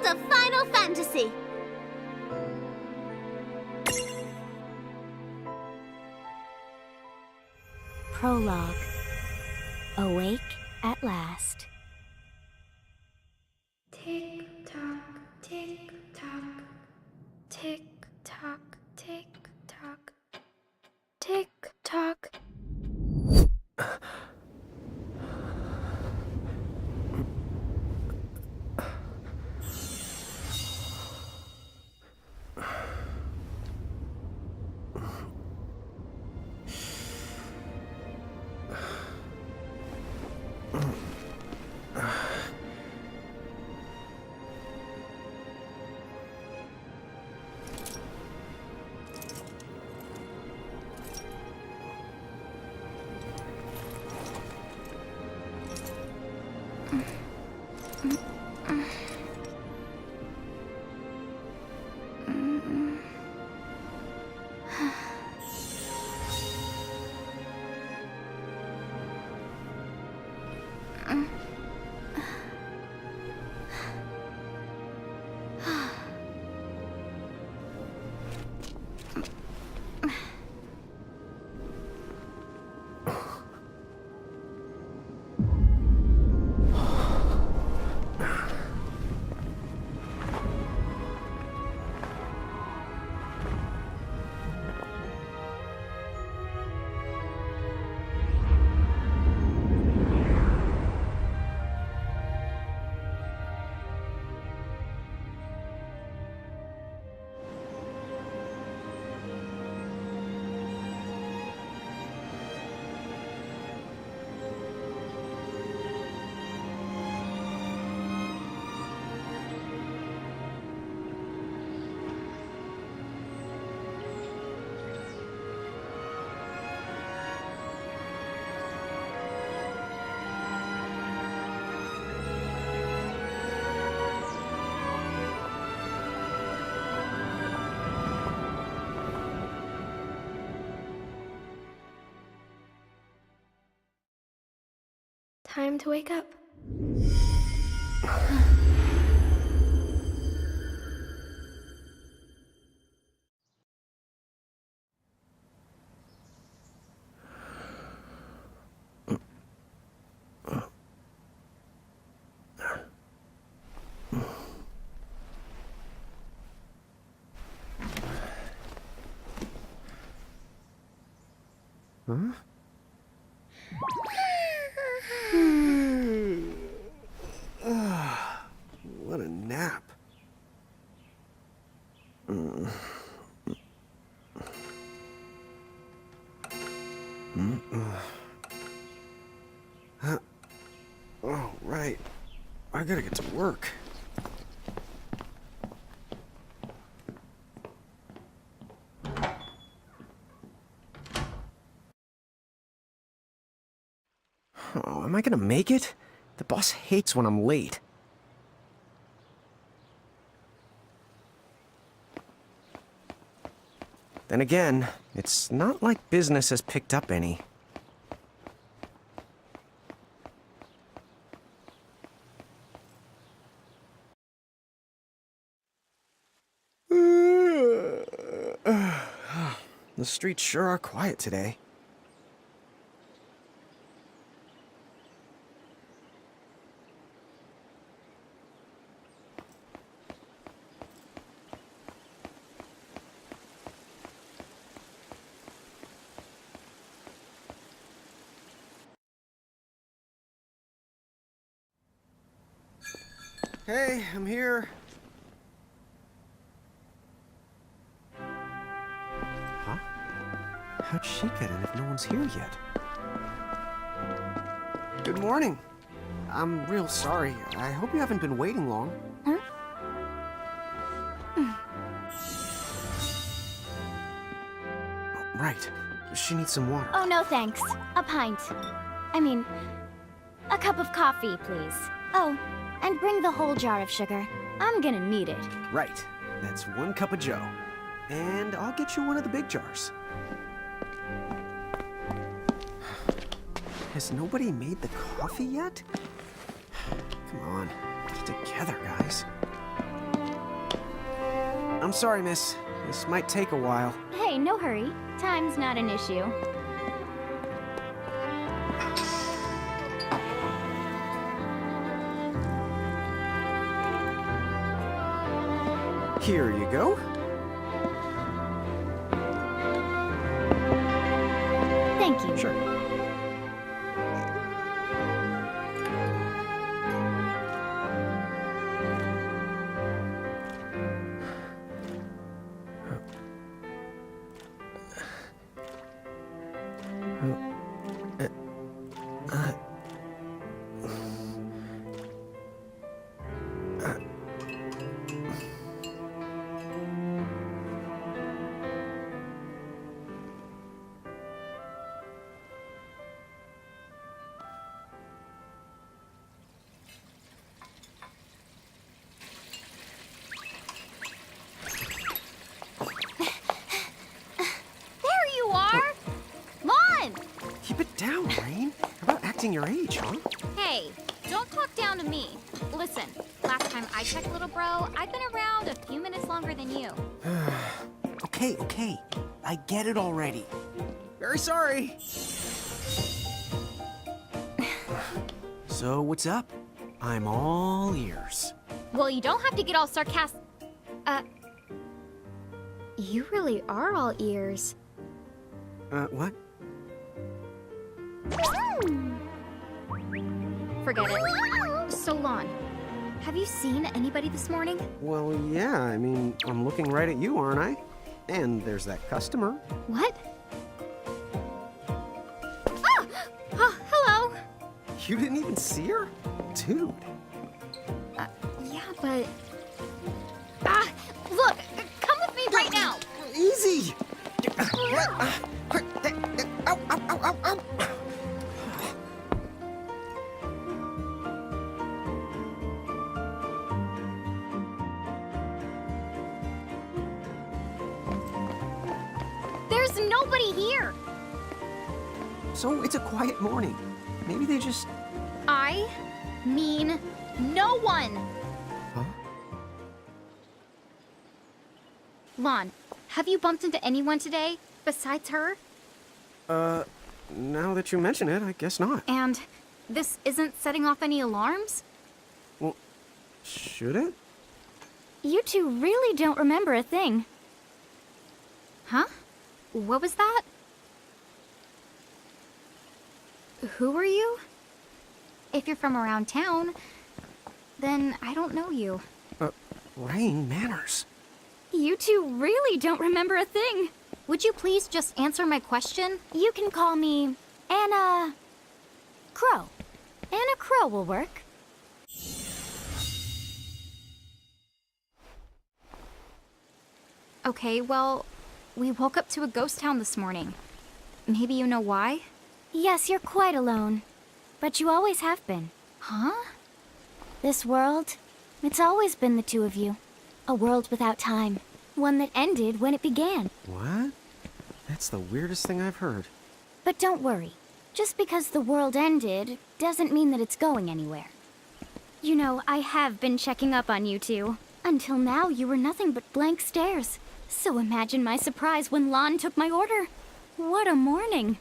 world of Final Fantasy. Prologue. Awake at last. Tick tock, tick tock, tick tock, tick tock, tick tock. Time to wake up. Huh? What a nap. Oh, right. I gotta get to work. Oh, am I gonna make it? The boss hates when I'm late. Then again, it's not like business has picked up any. The streets sure are quiet today. Hey, I'm here. Huh? How'd she get in if no one's here yet? Good morning. I'm real sorry. I hope you haven't been waiting long. Huh? Right. She needs some water. Oh, no thanks. A pint. I mean, a cup of coffee, please. Oh, and bring the whole jar of sugar. I'm gonna need it. Right. That's 1 cup of joe. And I'll get you one of the big jars. Has nobody made the coffee yet? Come on, get it together, guys. I'm sorry, miss. This might take a while. Hey, no hurry. Time's not an issue. Here you go. Thank you. Sure. Keep it down, Rain. How about acting your age, huh? Hey, don't talk down to me. Listen, last time I checked, little bro, I've been around a few minutes longer than you. Okay. I get it already. Very sorry. So, what's up? I'm all ears. Well, you don't have to get all sarcastic. You really are all ears. What? Forget it. So, Lon, have you seen anybody this morning? Well, yeah, I mean, I'm looking right at you, aren't I? And there's that customer. What? Oh, hello. You didn't even see her? Dude. Yeah, but... look, come with me right now. Easy! Ow, ow, ow, ow, ow. There's nobody here. So it's a quiet morning. Maybe they just... I mean no one. Huh? Lon, have you bumped into anyone today besides her? Now that you mention it, I guess not. And this isn't setting off any alarms? Well, should it? You two really don't remember a thing. Huh? What was that? Who are you? If you're from around town, then I don't know you. Rain, manners. You two really don't remember a thing. Would you please just answer my question? You can call me Anna Crow. Anna Crow will work. Okay, well, we woke up to a ghost town this morning. Maybe you know why? Yes, you're quite alone. But you always have been. Huh? This world, it's always been the two of you. A world without time. One that ended when it began. What? That's the weirdest thing I've heard. But don't worry. Just because the world ended doesn't mean that it's going anywhere. You know, I have been checking up on you two. Until now, you were nothing but blank stares. So imagine my surprise when Lon took my order. What a morning.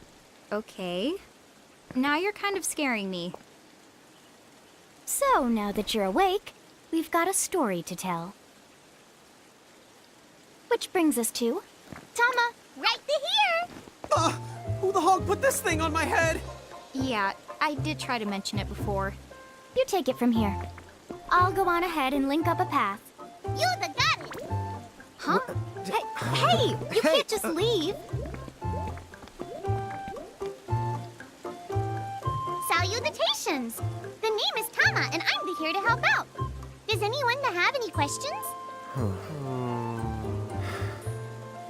Okay. Now you're kind of scaring me. So, now that you're awake, we've got a story to tell. Which brings us to... Tama, right here! Who the hog put this thing on my head? Yeah, I did try to mention it before. You take it from here. I'll go on ahead and link up a path. You the got it! Huh? Hey, you can't just leave. Salutations! The name is Tama, and I'm here to help out. Does anyone have any questions?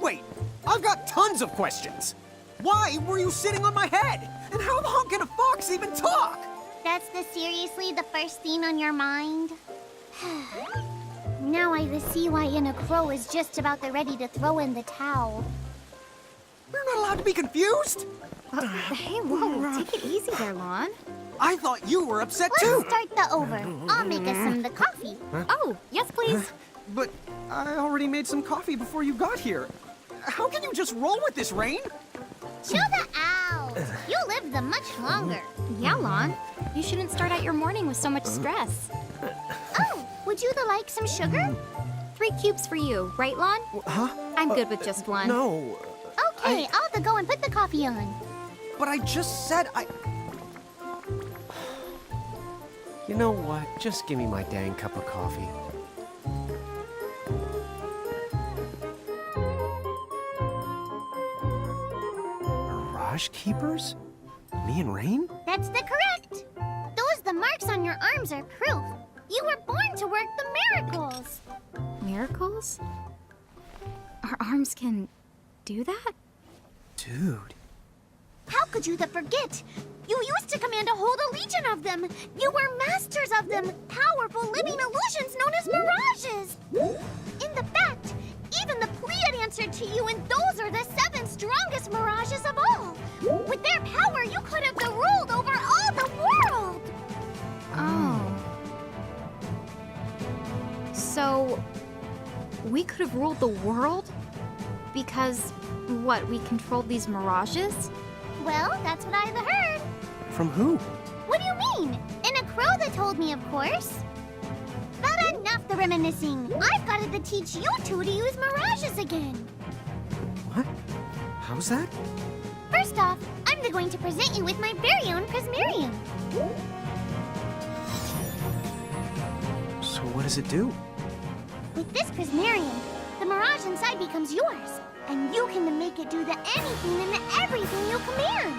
Wait, I've got tons of questions. Why were you sitting on my head? And how the hell can a fox even talk? That's seriously the first thing on your mind? Now I see why Anna Crow is just about ready to throw in the towel. We're not allowed to be confused? Hey, whoa, take it easy there, Lon. I thought you were upset Let's too. start the over. I'll make us some the coffee. Oh, yes, please. But I already made some coffee before you got here. How can you just roll with this, Rain? Chill the out. You lived them much longer. Yeah, Lon. You shouldn't start out your morning with so much stress. Oh, would you like some sugar? 3 cubes for you, right, Lon? Huh? I'm good with just one. No. Okay, I'll have to go and put the coffee on. But I just said I... You know what? Just give me my dang cup of coffee. Mirage Keepers? Me and Rain? That's the correct. The marks on your arms are proof. You were born to work the miracles. Miracles? Our arms can do that? Dude. How could you forget? You used to command a whole legion of them. You were masters of them, powerful living illusions known as mirages. In the fact, even the Pleiad answered to you, and those are the 7 strongest mirages of all. With their power, you could have ruled over all the world. Oh. So, we could have ruled the world? Because, what, we controlled these mirages? Well, that's what I've heard. From who? What do you mean? In a crow that told me, of course. But enough the reminiscing. I've got to teach you two to use mirages again. What? How's that? First off, I'm going to present you with my very own Prismarium. So what does it do? With this Prismarium, the mirage inside becomes yours, and you can make it do the anything and the everything you command.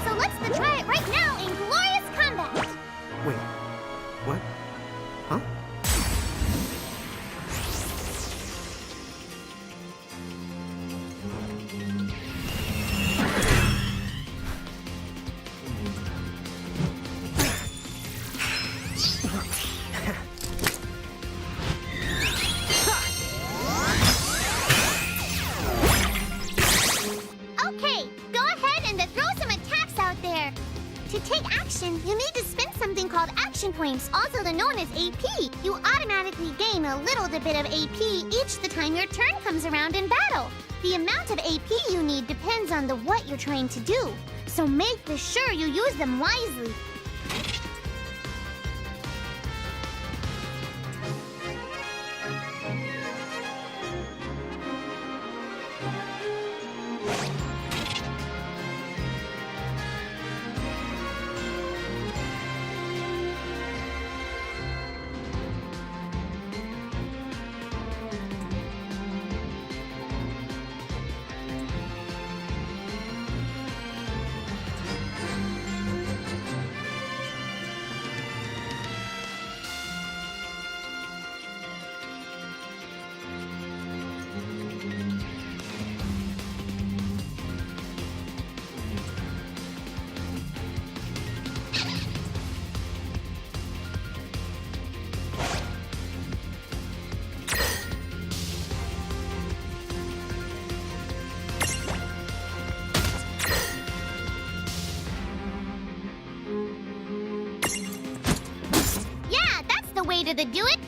So let's try it right now in glorious combat. Wait. What? Huh? Okay, go ahead and throw some attacks out there. To take action, you need to spend something called action points, also known as AP. You automatically gain a little bit of AP each the time your turn comes around in battle. The amount of AP you need depends on what you're trying to do, so make sure you use them wisely. Way to do it.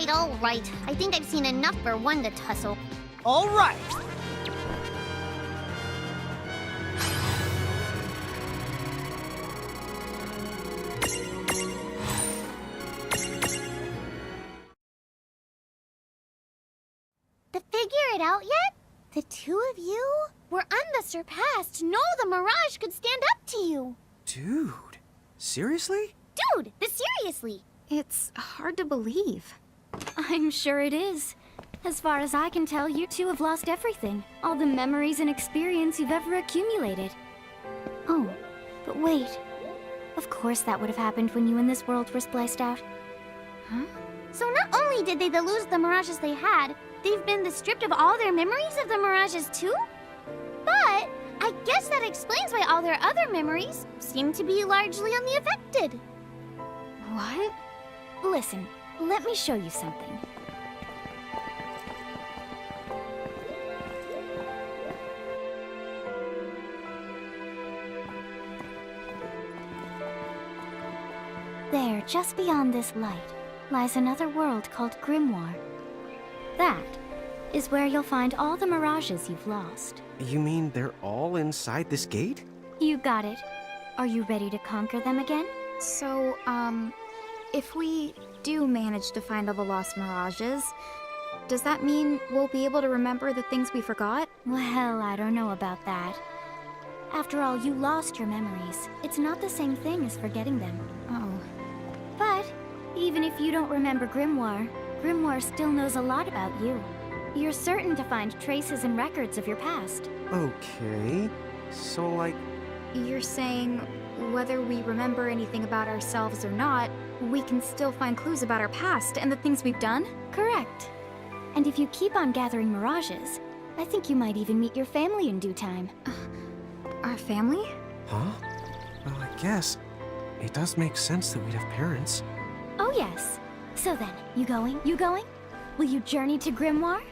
All right. I think I've seen enough for one to tussle. All right. To figure it out yet? The two of you were unsurpassed. No, the Mirage could stand up to you. Dude, seriously? Dude, seriously. It's hard to believe. I'm sure it is. As far as I can tell, you two have lost everything. All the memories and experience you've ever accumulated. Oh, but wait. Of course that would have happened when you and this world were spliced out. Huh? So not only did they lose the Mirages they had, they've been stripped of all their memories of the Mirages too? But I guess that explains why all their other memories seem to be largely unaffected. What? Listen, let me show you something. There, just beyond this light, lies another world called Grimoire. That is where you'll find all the Mirages you've lost. You mean they're all inside this gate? You got it. Are you ready to conquer them again? So, if we do manage to find all the lost Mirages, does that mean we'll be able to remember the things we forgot? Well, I don't know about that. After all, you lost your memories. It's not the same thing as forgetting them. Oh. But even if you don't remember Grimoire, Grimoire still knows a lot about you. You're certain to find traces and records of your past. Okay. So, like... You're saying whether we remember anything about ourselves or not, we can still find clues about our past and the things we've done? Correct. And if you keep on gathering Mirages, I think you might even meet your family in due time. Our family? Huh? Well, I guess it does make sense that we'd have parents. Oh yes. So then, you going? You going? Will you journey to Grimoire?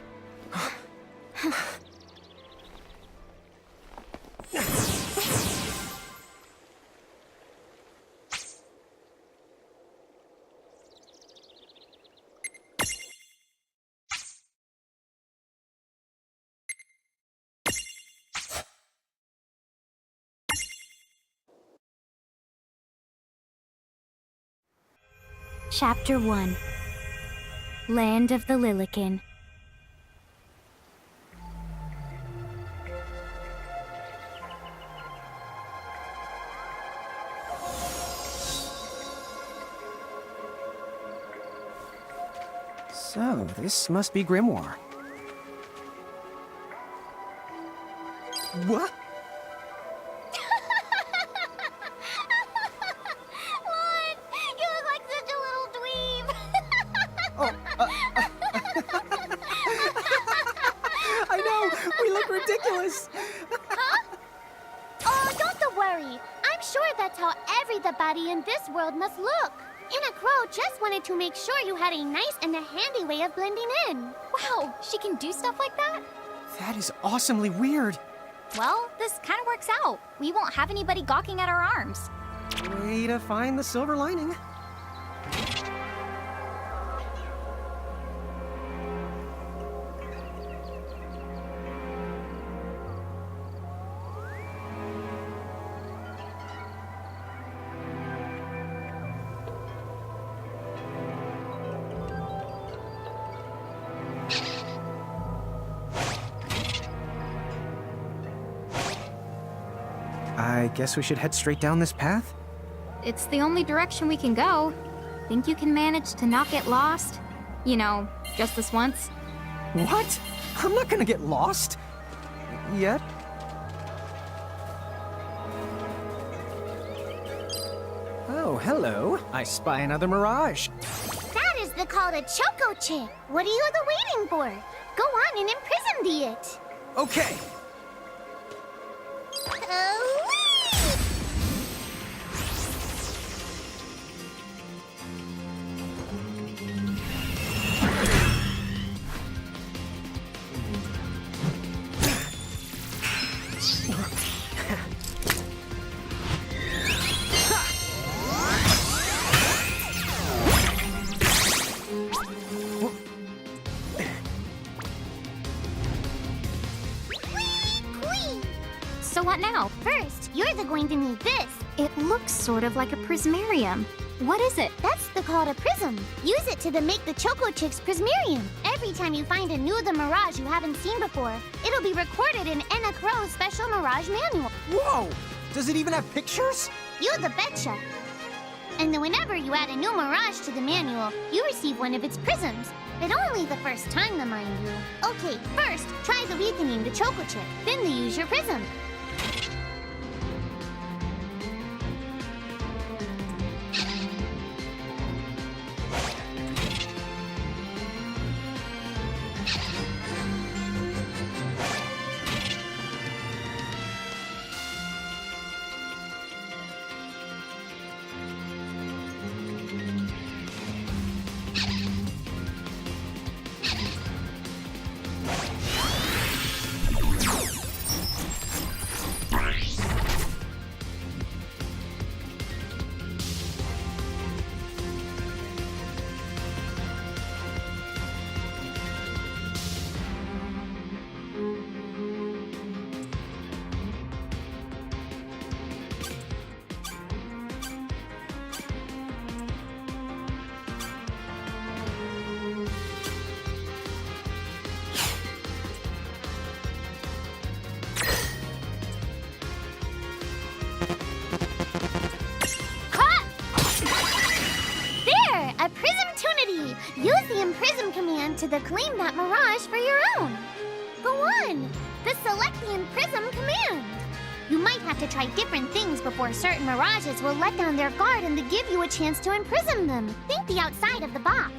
Chapter 1. Land of the Lilikin. So, this must be Grimoire. What? What? You look like such a little dweeb. Oh, I know! We look ridiculous! Oh, don't worry. I'm sure that's how everybody in this world must look. Inna Crow just wanted to make sure you had a nice and a handy way of blending in. Wow, she can do stuff like that? That is awesomely weird. Well, this kind of works out. We won't have anybody gawking at our arms. Way to find the silver lining. I guess we should head straight down this path? It's the only direction we can go. Think you can manage to not get lost? You know, just this once? What? I'm not gonna get lost. Yet. Oh, hello. I spy another mirage. That is called a Choco Chick. What are you waiting for? Go on and imprison the it. Okay. So what now? First, you're going to need this. It looks sort of like a prismarium. What is it? That's called a prism. Use it to make the Choco Chick's prismarium. Every time you find a new mirage you haven't seen before, it'll be recorded in Enna Crow's special mirage manual. Whoa! Does it even have pictures? You the betcha. And then whenever you add a new mirage to the manual, you receive one of its prisms. But only the first time, mind you. Okay, first, try the weakening the Choco Chick. Then use your prism. Use the Imprism command to claim that mirage for your own. Go on, select the Imprism command. You might have to try different things before certain mirages will let down their guard and give you a chance to imprison them. Think the outside of the box.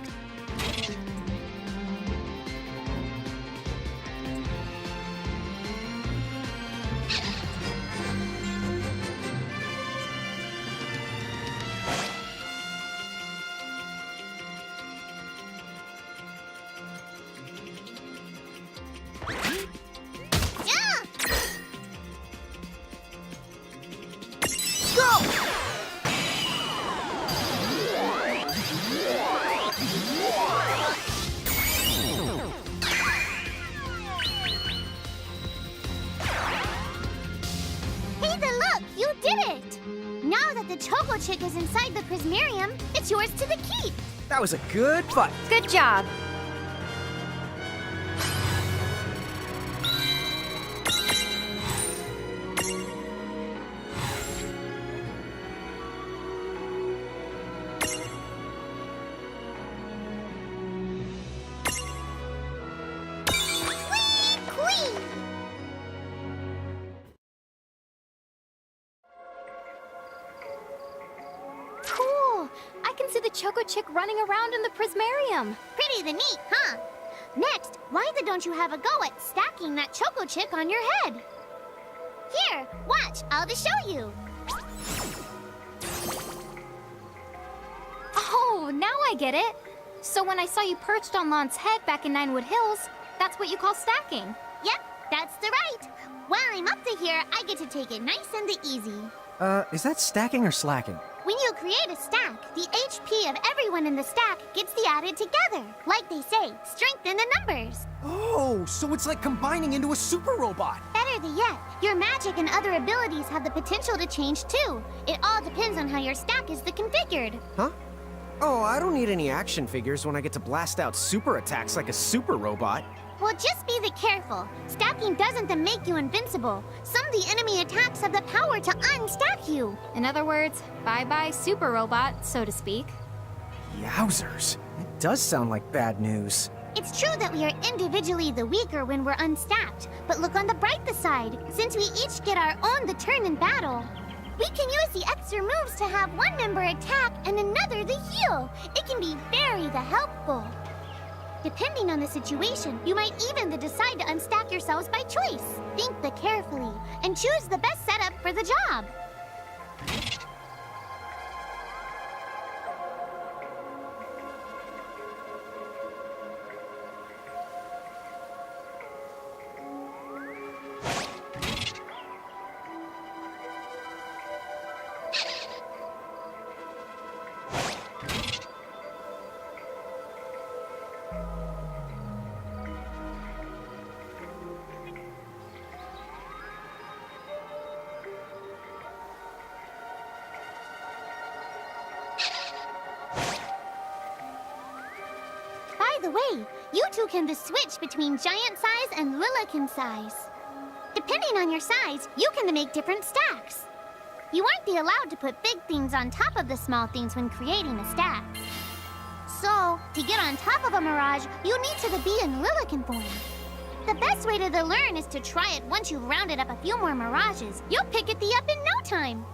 Choco Chick is inside the prismarium. It's yours to the keep. That was a good fight. Good job. The Choco Chick running around in the prismarium. Pretty neat, huh? Next, why don't you have a go at stacking that Choco Chick on your head? Here, watch, I'll just show you. Oh, now I get it. So when I saw you perched on Lon's head back in Ninewood Hills, that's what you call stacking. Yep, that's right. While I'm up to here, I get to take it nice and easy. Is that stacking or slacking? When you create a stack, the HP of everyone in the stack gets the added together. Like they say, strength in the numbers. Oh, so it's like combining into a super robot. Better than yet, your magic and other abilities have the potential to change too. It all depends on how your stack is configured. Huh? Oh, I don't need any action figures when I get to blast out super attacks like a super robot. Well, just be careful. Stacking doesn't then make you invincible. Some of the enemy attacks have the power to unstack you. In other words, bye-bye super robot, so to speak. Yowzers. It does sound like bad news. It's true that we are individually the weaker when we're unstacked, but look on the brighter side. Since we each get our own the turn in battle, we can use the extra moves to have one member attack and another the heal. It can be very helpful. Depending on the situation, you might even decide to unstack yourselves by choice. Think carefully and choose the best setup for the job. By the way, you two can switch between giant size and Lilican size. Depending on your size, you can make different stacks. You aren't allowed to put big things on top of the small things when creating a stack. So, to get on top of a mirage, you need to be in Lilican form. The best way to learn is to try it once you've rounded up a few more mirages. You'll pick it up in no time.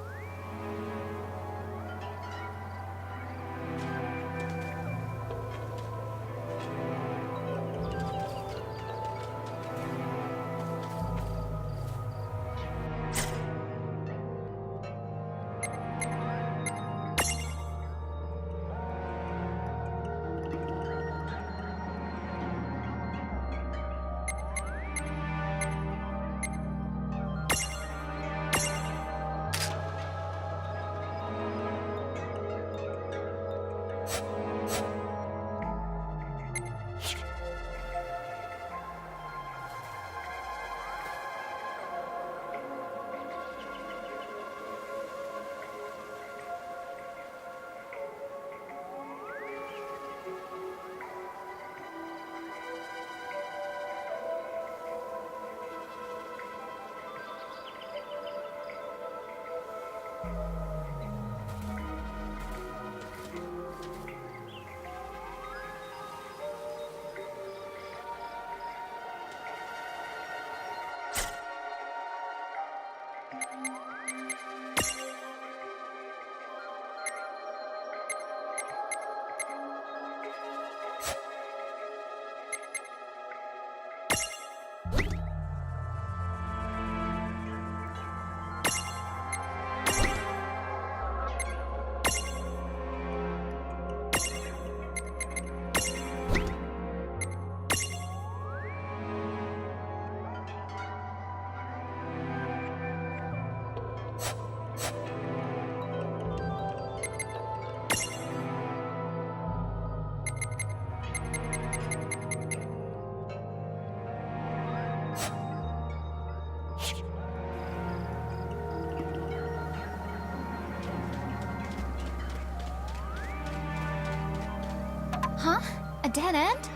Huh? A dead end?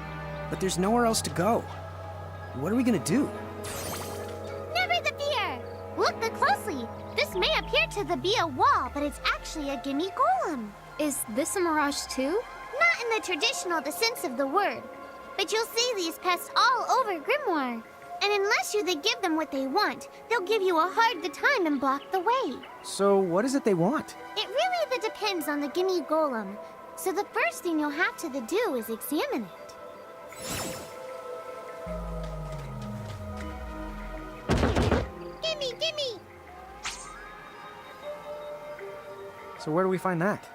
But there's nowhere else to go. What are we gonna do? Never the fear! Look closely. This may appear to be a wall, but it's actually a gimme golem. Is this a mirage too? Not in the traditional sense of the word, but you'll see these pests all over Grimoire. And unless you give them what they want, they'll give you a hard time and block the way. So what is it they want? It really depends on the gimme golem. So the first thing you'll have to do is examine it. Gimme! So where do we find that?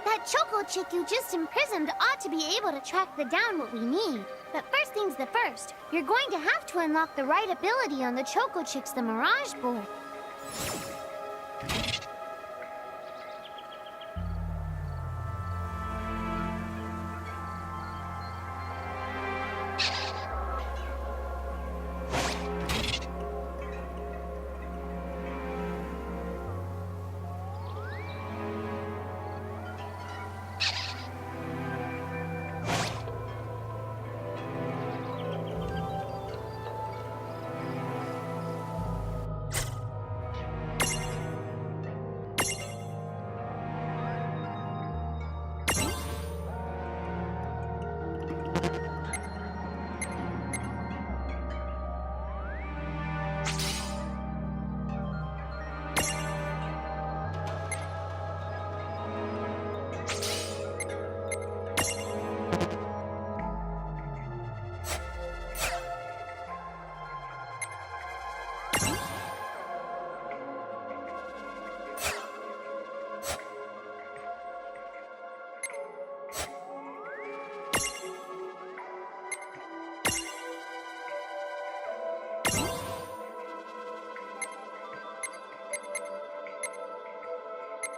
That choco chick you just imprisoned ought to be able to track down what we need. But first things first, you're going to have to unlock the right ability on the choco chick's Mirage board.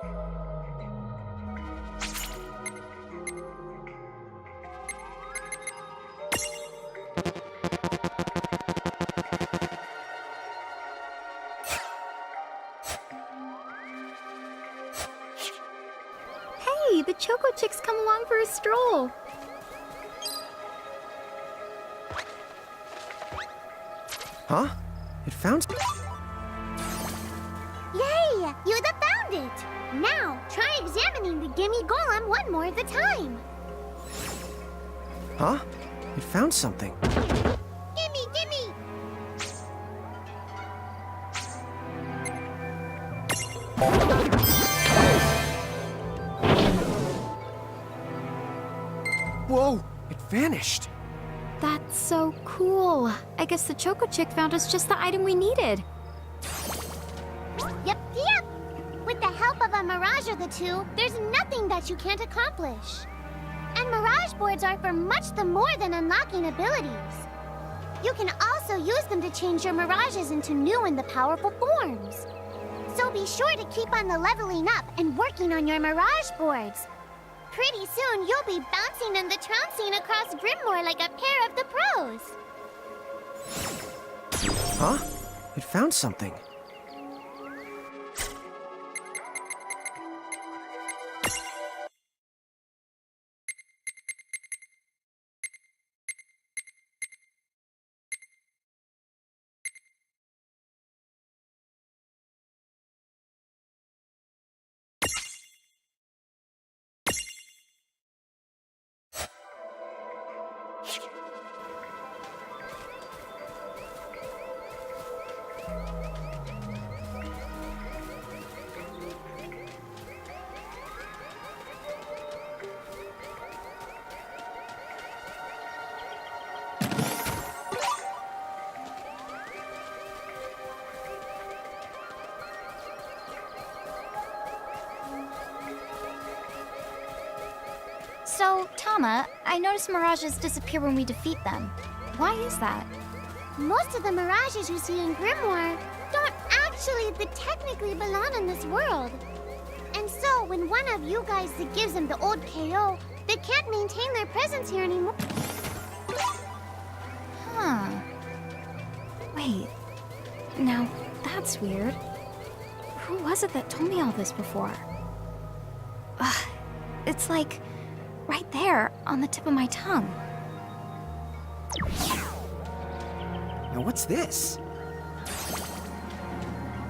Hey, the Choco Chick's come along for a stroll. Huh? It found... Yay! You found it! Now, try examining the Gimme Golem one more at a time. Huh? It found something. Gimme, gimme! Whoa! It vanished. That's so cool. I guess the Choco Chick found us just the item we needed. Yep, yep! With the help of a Mirage or the two, there's nothing that you can't accomplish. And Mirage boards are for much the more than unlocking abilities. You can also use them to change your Mirages into new and the powerful forms. So be sure to keep on the leveling up and working on your Mirage boards. Pretty soon, you'll be bouncing and the trouncing across Grimoire like a pair of the pros. Huh? It found something. So, Tama, I noticed Mirages disappear when we defeat them. Why is that? Most of the Mirages you see in Grimoire don't actually technically belong in this world. And so, when one of you guys gives them the old KO, they can't maintain their presence here anymore. Huh. Wait. Now, that's weird. Who was it that told me all this before? Ugh. It's like right there on the tip of my tongue. Now what's this?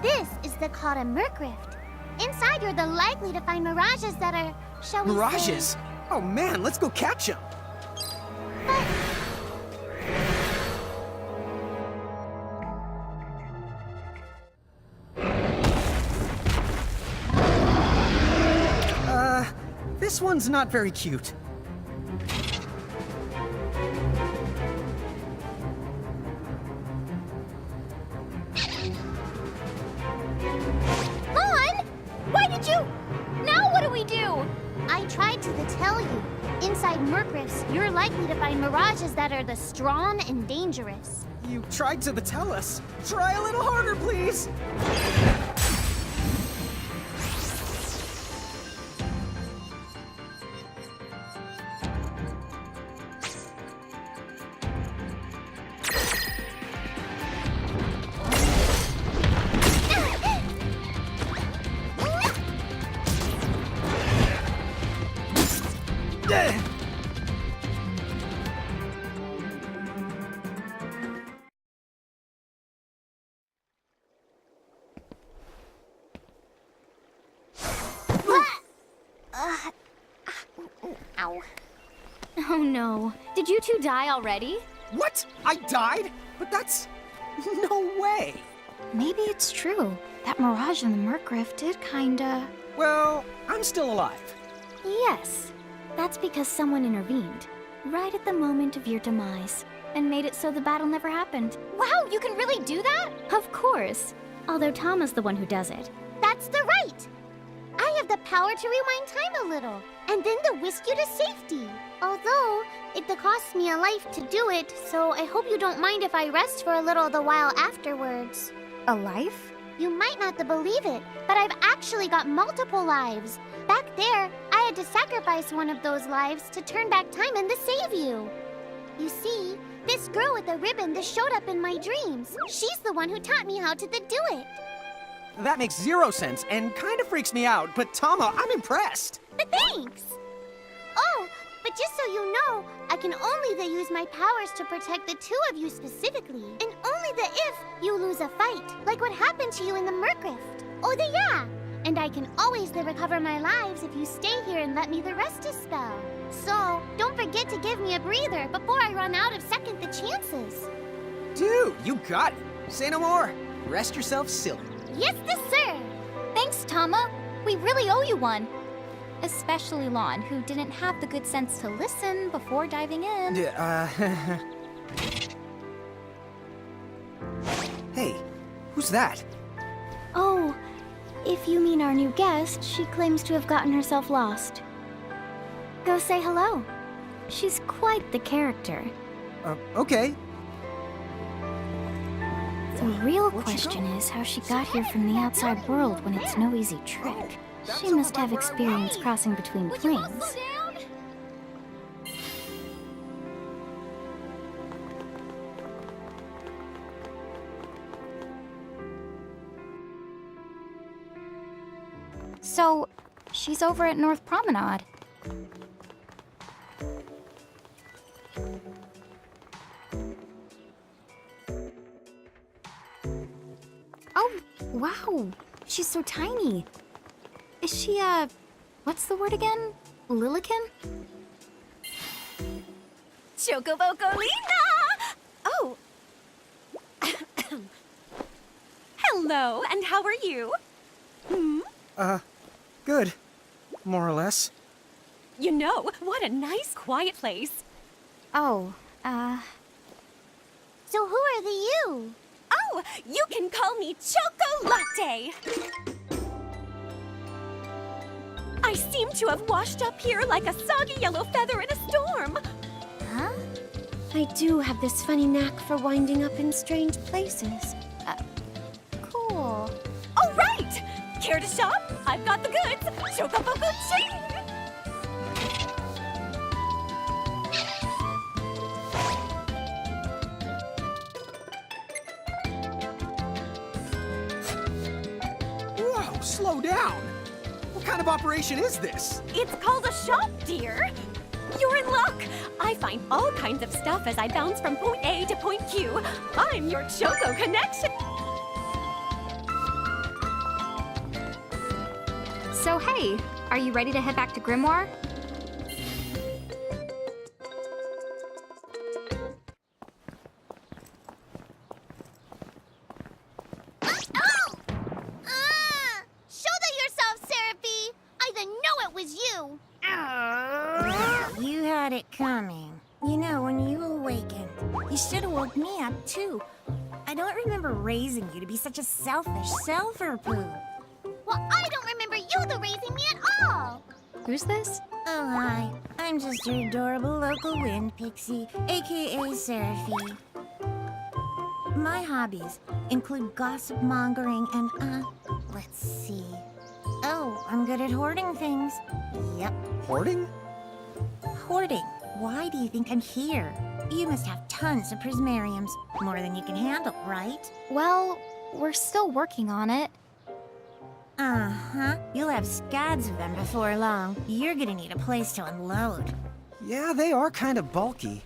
This is called a Merc Rift. Inside, you're likely to find Mirages that are, shall we say... Mirages? Oh man, let's go catch them! This one's not very cute. Mon! Why did you... Now what do we do? I tried to tell you. Inside Merc Rifts, you're likely to find Mirages that are strong and dangerous. You tried to tell us. Try a little harder, please! Ow. Oh no. Did you two die already? What? I died? But that's... no way! Maybe it's true. That Mirage in the Merc Rift did kinda... Well, I'm still alive. Yes. That's because someone intervened. Right at the moment of your demise. And made it so the battle never happened. Wow, you can really do that? Of course. Although Tama's the one who does it. That's the right! I have the power to rewind time a little, and then to whisk you to safety. Although, it costs me a life to do it, so I hope you don't mind if I rest for a little the while afterwards. A life? You might not believe it, but I've actually got multiple lives. Back there, I had to sacrifice one of those lives to turn back time and to save you. You see, this girl with the ribbon that showed up in my dreams. She's the one who taught me how to do it. That makes zero sense and kind of freaks me out, but Tama, I'm impressed. But thanks! Oh, but just so you know, I can only use my powers to protect the two of you specifically. And only if you lose a fight, like what happened to you in the Mercrift. Oh, yeah! And I can always recover my lives if you stay here and let me rest a spell. So, don't forget to give me a breather before I run out of second the chances. Dude, you got it. Say no more. Rest yourself silly. Yes, sir! Thanks, Tama. We really owe you one. Especially Lon, who didn't have the good sense to listen before diving in. Hey, who's that? Oh, if you mean our new guest, she claims to have gotten herself lost. Go say hello. She's quite the character. Okay. The real Where'd she question go? is how she got here from the outside world when it's no easy trick. She must have experience crossing between planes. So, she's over at North Promenade. Oh, wow. She's so tiny. Is she, what's the word again? Lilican? Chocobocolina! Oh. Hello, and how are you? Good. More or less. You know, what a nice, quiet place. Oh, So who are the you? Oh, you can call me Chocolate. I seem to have washed up here like a soggy yellow feather in a storm. huh? I do have this funny knack for winding up in strange places. Cool. All right! Care to shop? I've got the goods. Chocoboco-ching! Whoa, slow down. What kind of operation is this? It's called a shop, dear. You're in luck. I find all kinds of stuff as I bounce from point A to point Q. I'm your Choco connection. So hey, are you ready to head back to Grimoire? Oh! Shoulder yourself, Seraphie! I didn't know it was you! You had it coming. You know, when you awakened, you should have woke me up, too. I don't remember raising you to be such a selfish self-poo. Well, I don't remember you raising me at all! Who's this? Oh, hi. I'm just your adorable local wind pixie, aka Seraphie. My hobbies include gossip mongering and, let's see. Oh, I'm good at hoarding things. Yep, Hoarding? hoarding. Why do you think I'm here? You must have tons of prismariums. More than you can handle, right? Well, we're still working on it. Uh-huh. You'll have scads of them before long. You're gonna need a place to unload. Yeah, they are kind of bulky.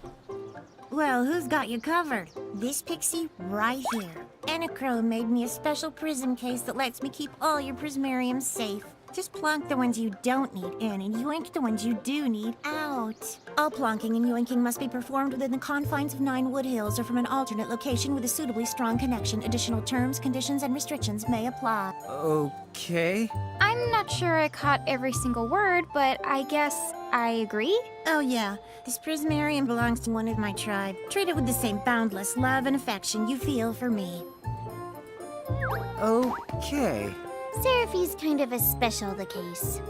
Well, who's got you covered? This pixie right here. Enachrome made me a special prism case that lets me keep all your prismariums safe. Just plonk the ones you don't need in and yoink the ones you do need out. All plonking and yoinking must be performed within the confines of 9 Wood Hills or from an alternate location with a suitably strong connection. Additional terms, conditions, and restrictions may apply. Okay. I'm not sure I caught every single word, but I guess I agree. Oh yeah, this prismarium belongs to one of my tribe. Treat it with the same boundless love and affection you feel for me. Okay. Seraphie's kind of a special case.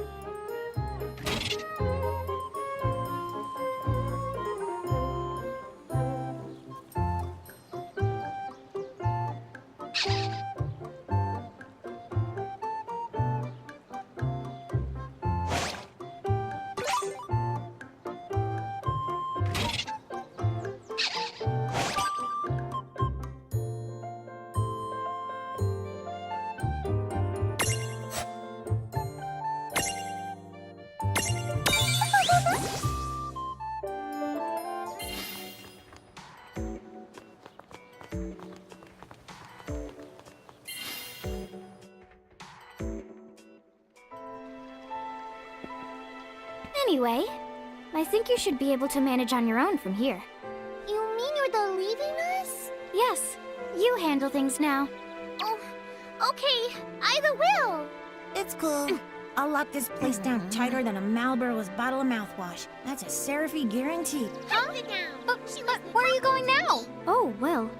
Anyway, I think you should be able to manage on your own from here. You mean you're the leaving us? Yes, you handle things now. Oh, okay. Either will. It's cool. I'll lock this place down tighter than a Marlboro's bottle of mouthwash. That's a Seraphy guarantee. Hold it down. But where are you going now? Oh, well,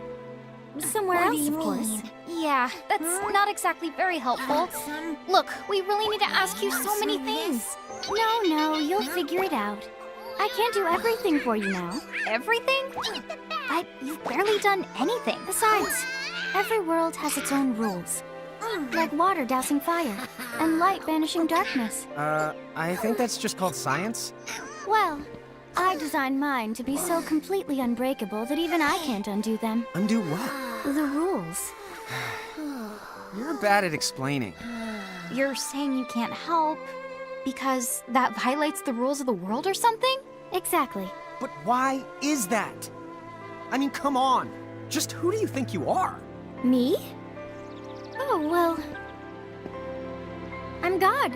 somewhere What do else, you of course. mean? Yeah, that's not exactly very helpful. Some... Look, we really need to ask you so many things. No, you'll figure it out. I can't do everything for you now. Everything? You've barely done anything. Besides, every world has its own rules. Like water dousing fire, and light banishing darkness. I think that's just called science. Well, I designed mine to be so completely unbreakable that even I can't undo them. Undo what? The rules. You're bad at explaining. You're saying you can't help because that violates the rules of the world or something? Exactly. But why is that? I mean, come on. Just who do you think you are? Me? Oh, well... I'm God.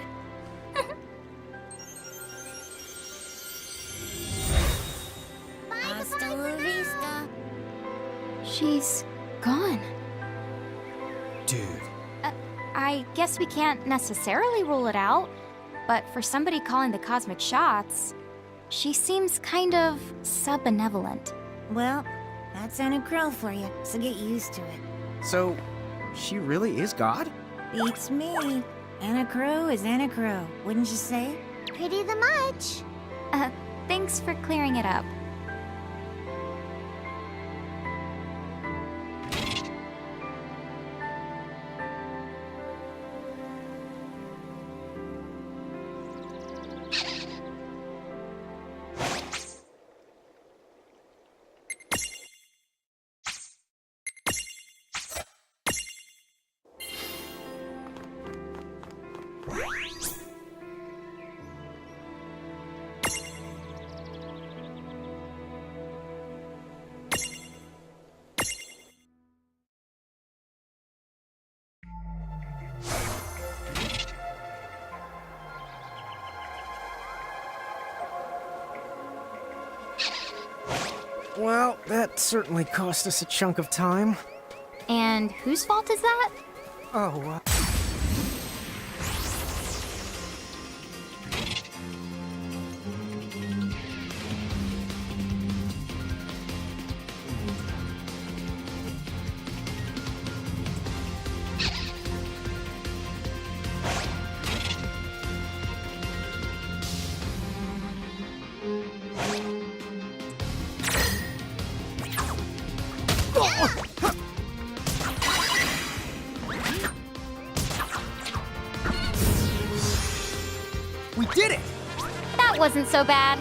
Hasta la vista. She's gone. Dude. I guess we can't necessarily rule it out, but for somebody calling the cosmic shots, she seems kind of sub-benevolent. Well, that's Anna Crow for you, so get used to it. So, she really is God? Beats me. Anna Crow is Anna Crow, wouldn't you say? Pretty the much. Thanks for clearing it up. Well, that certainly cost us a chunk of time. And whose fault is that? Oh, we did it! That wasn't so bad.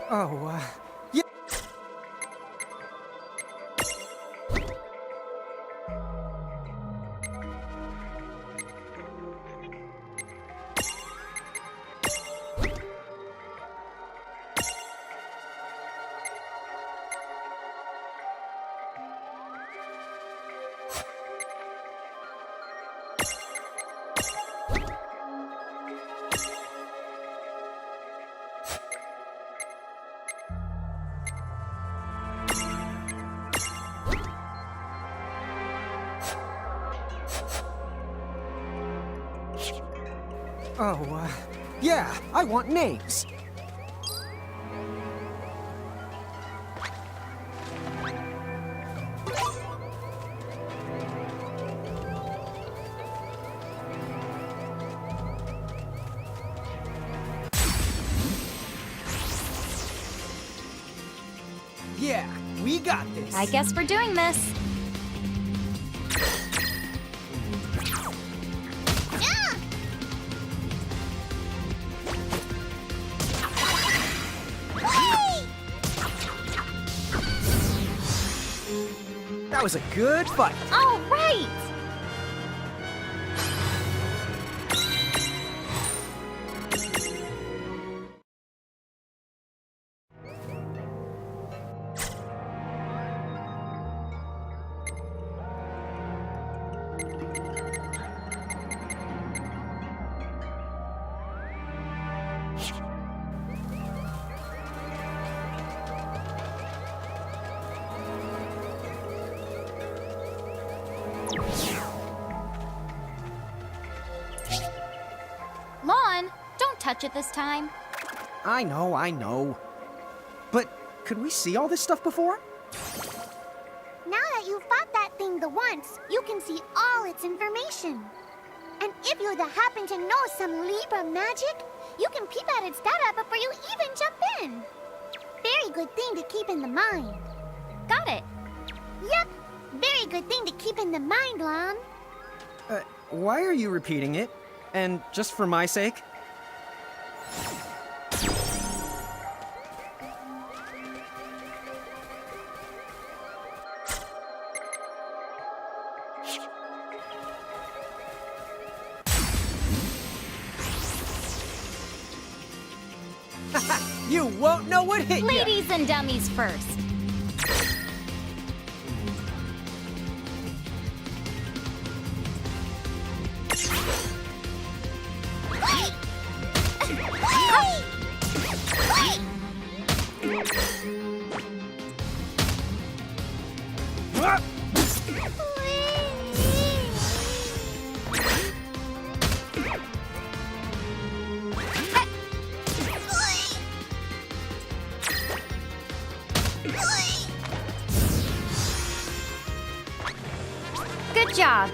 Oh, yeah. Oh, yeah, I want names. Yeah, we got this. I guess we're doing this. That was a good fight. All right! touch it this time. I know. But could we see all this stuff before? Now that you've fought that thing the once, you can see all its information. And if you happen to know some Libra magic, you can peep at its data before you even jump in. Very good thing to keep in the mind. Got it. Yep, very good thing to keep in the mind, Lon. Why are you repeating it? And just for my sake? You won't know what hit ya! Ladies and dummies first. Good job.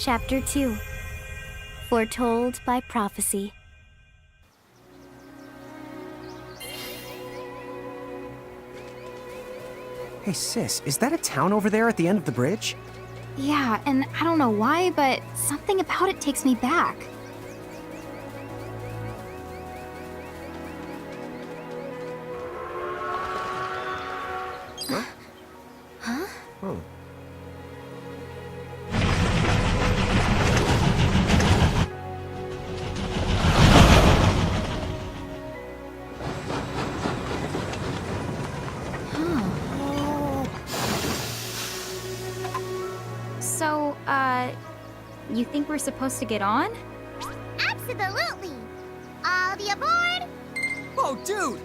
Chapter 2 Foretold by Hey, sis, is that a town over there at the end of the bridge? Yeah, and I don't know why, but something about it takes me back. Oh. So, you think we're supposed to get on? Absolutely! All the aboard! Whoa, dude!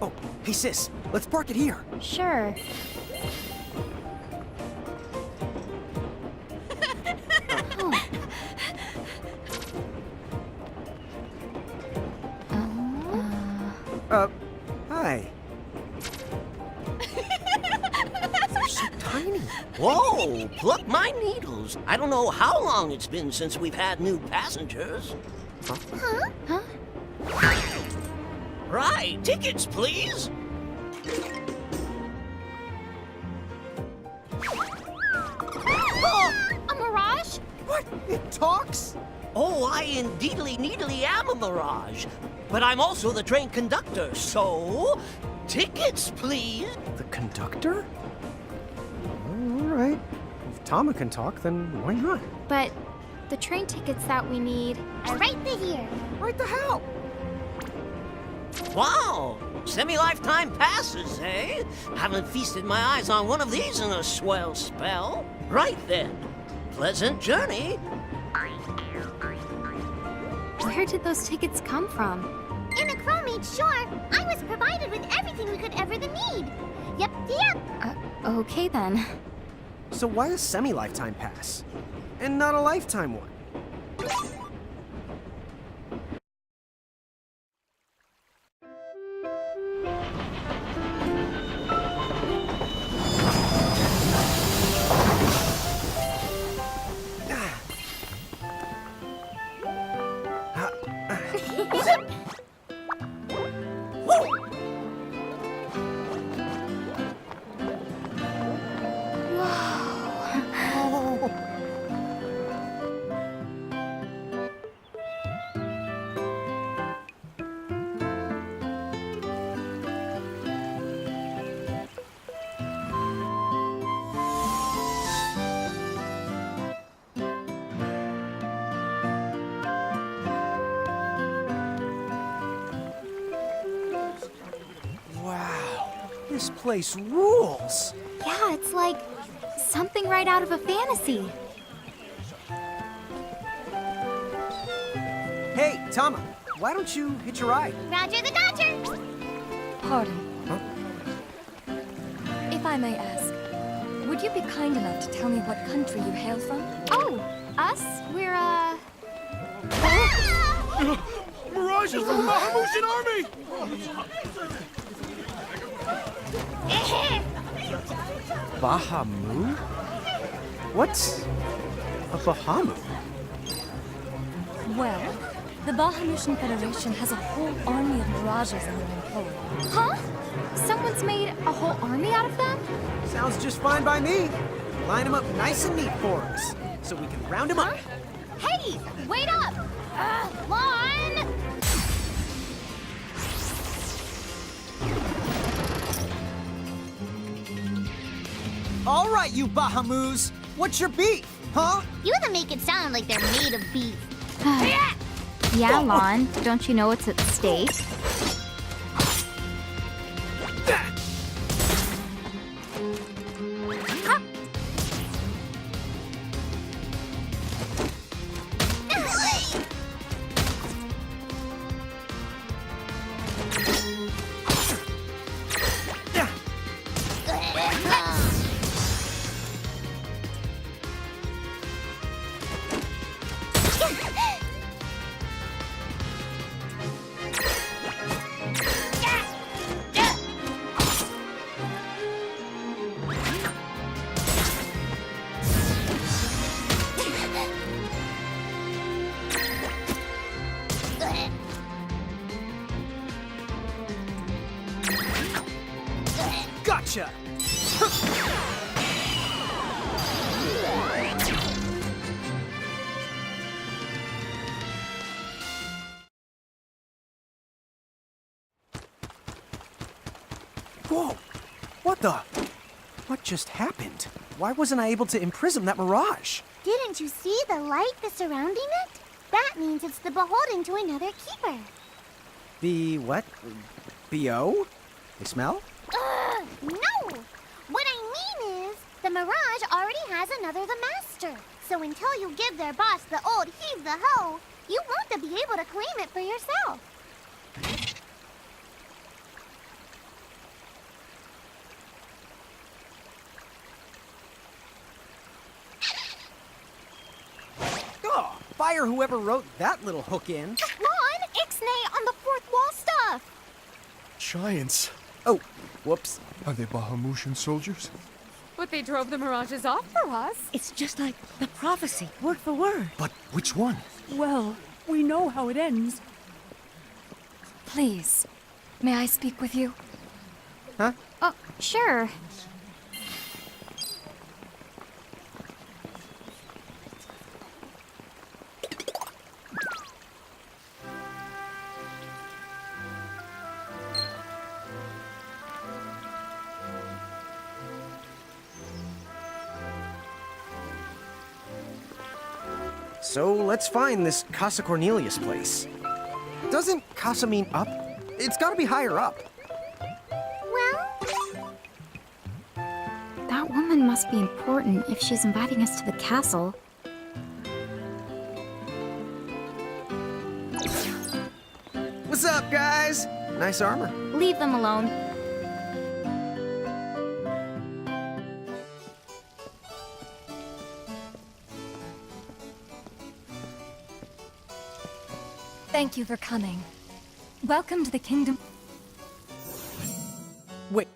Oh, hey sis, let's park it here. Sure. Hi. They're so tiny. Whoa, pluck my needles. I don't know how long it's been since we've had new passengers. Huh? Right, tickets, please. A mirage? What? It talks? Oh, I indeedly needly am a mirage. But I'm also the train conductor, so... Tickets, please. The conductor? All right. If Tama can talk, then why not? But the train tickets that we need... Are right here. Right the hell? Wow, semi-lifetime passes, eh? Haven't feasted my eyes on one of these in a swell spell. Right then, pleasant journey. Where did those tickets come from? In a crow made sure I was provided with everything we could ever need. Yep. Okay then. So why a semi-lifetime pass? And not a lifetime one? Wow, this place rules. Yeah, it's like something right out of a fantasy. Hey, Tama, why don't you hitch a ride? Roger the Dodger. Pardon. Huh? If I may ask, would you be kind enough to tell me what country you hail from? Oh, us? We're, Mirage is from the Bahamutian army! Bahamu? What's a Bahamu? Well, the Bahamutian Federation has a whole army of mirages in their employ. huh? Someone's made a whole army out of them? Sounds just fine by me. Line them up nice and neat for us, so we can round them up. Hey, wait up! Lon! All right, you Bahamus, what's your beef, huh? You even make it sound like they're made of beef. Yeah, Lon, don't you know what's at stake? Gotcha! Whoa! What the? What just happened? Why wasn't I able to imprison that mirage? Didn't you see the light that's surrounding it? That means it's the beholden to another keeper. The what? B.O.? They smell? No! What I mean is, the mirage already has another the master. So until you give their boss the old heave the ho, you won't be able to claim it for yourself. Oh, fire whoever wrote that little hook in. Ron, Ixnay on the fourth wall stuff. Giants. Oh, whoops. Are they Bahamutian soldiers? But they drove the mirages off for us. It's just like the prophecy, word for word. But which one? Well, we know how it ends. Please, may I speak with you? Huh? Oh, sure. So let's find this Casa Cornelius place. Doesn't Casa mean up? It's gotta be higher up. Well, That woman must be important if she's inviting us to the castle. What's up, guys? Nice armor. Leave them alone. Thank you for coming. Welcome to the kingdom. Wait.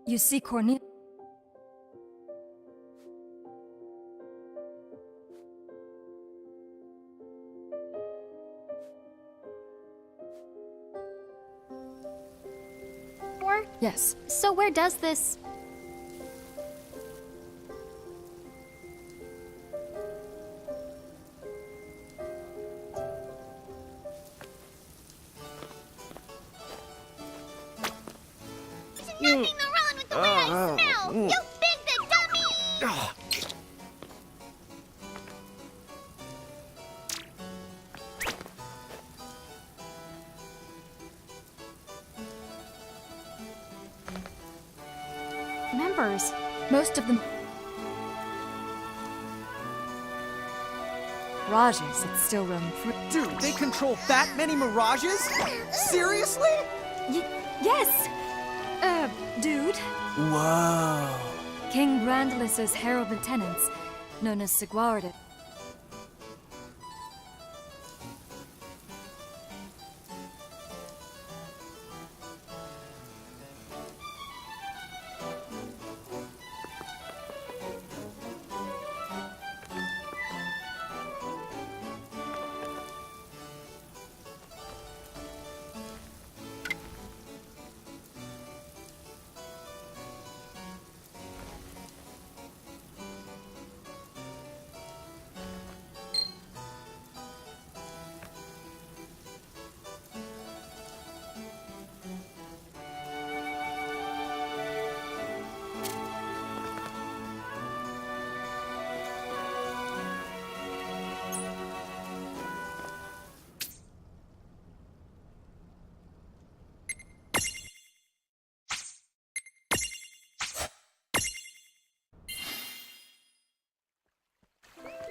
You see Cornelius. Yes. So where does this... there's nothing wrong with the way I smell. You big the dummy! Oh. Members. Most of them. Mirages that still roam free. Dude, they control that many mirages? Seriously? Yes! Dude. Whoa. King Brandalus's herald lieutenants, known as Sigwarden.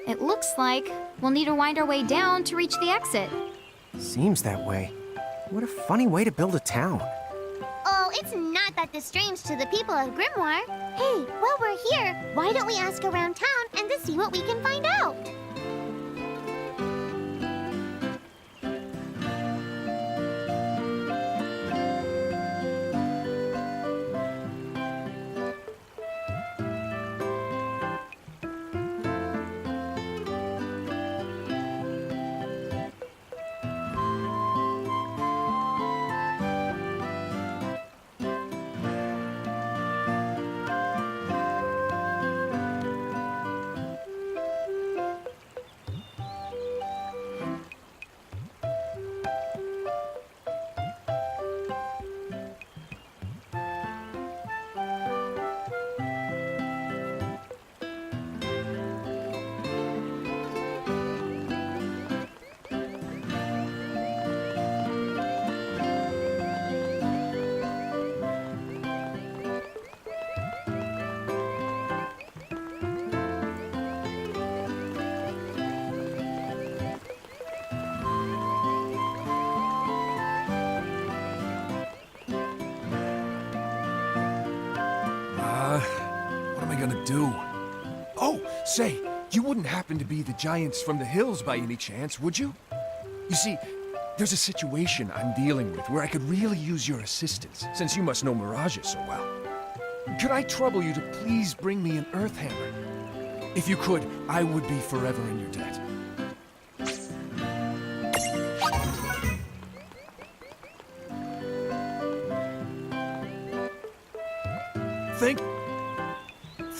It looks like we'll need to wind our way down to reach the exit. Seems that way. What a funny way to build a town. Oh, it's not not that strange to the people of Grimoire. Hey, while we're here, why don't we ask around town and to see what we can find out? What am I gonna do? Oh, say, you wouldn't happen to be the giants from the hills by any chance, would you? You see, there's a situation I'm dealing with where I could really use your assistance, since you must know mirages so well. Could I trouble you to please bring me an earth hammer? If you could, I would be forever in your debt.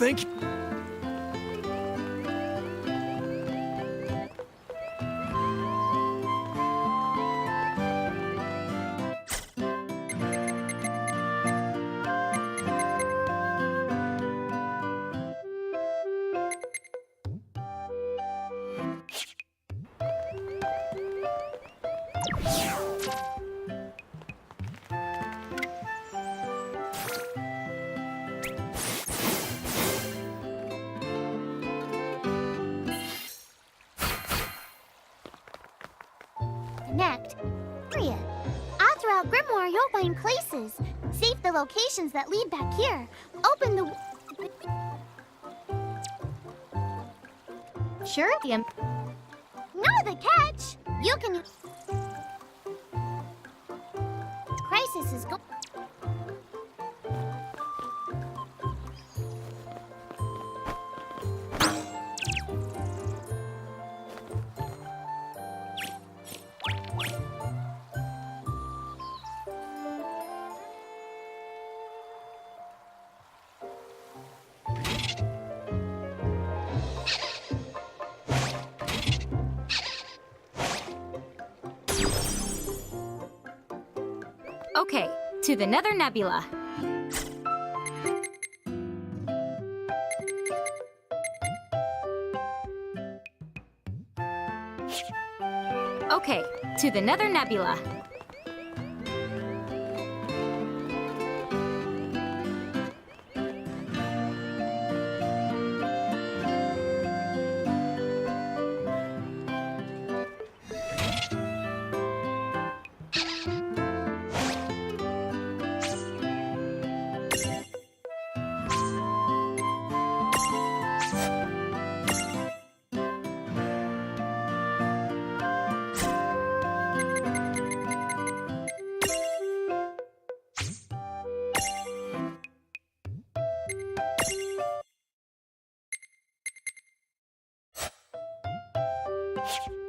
Thank you. Connect. Area. All throughout Grimoire, you'll find places. Save the locations that lead back here. Open the... Sure, the Know the catch! You can... Crisis is go... Okay, to the Nether Nebula. Okay, to the Nether Nebula. you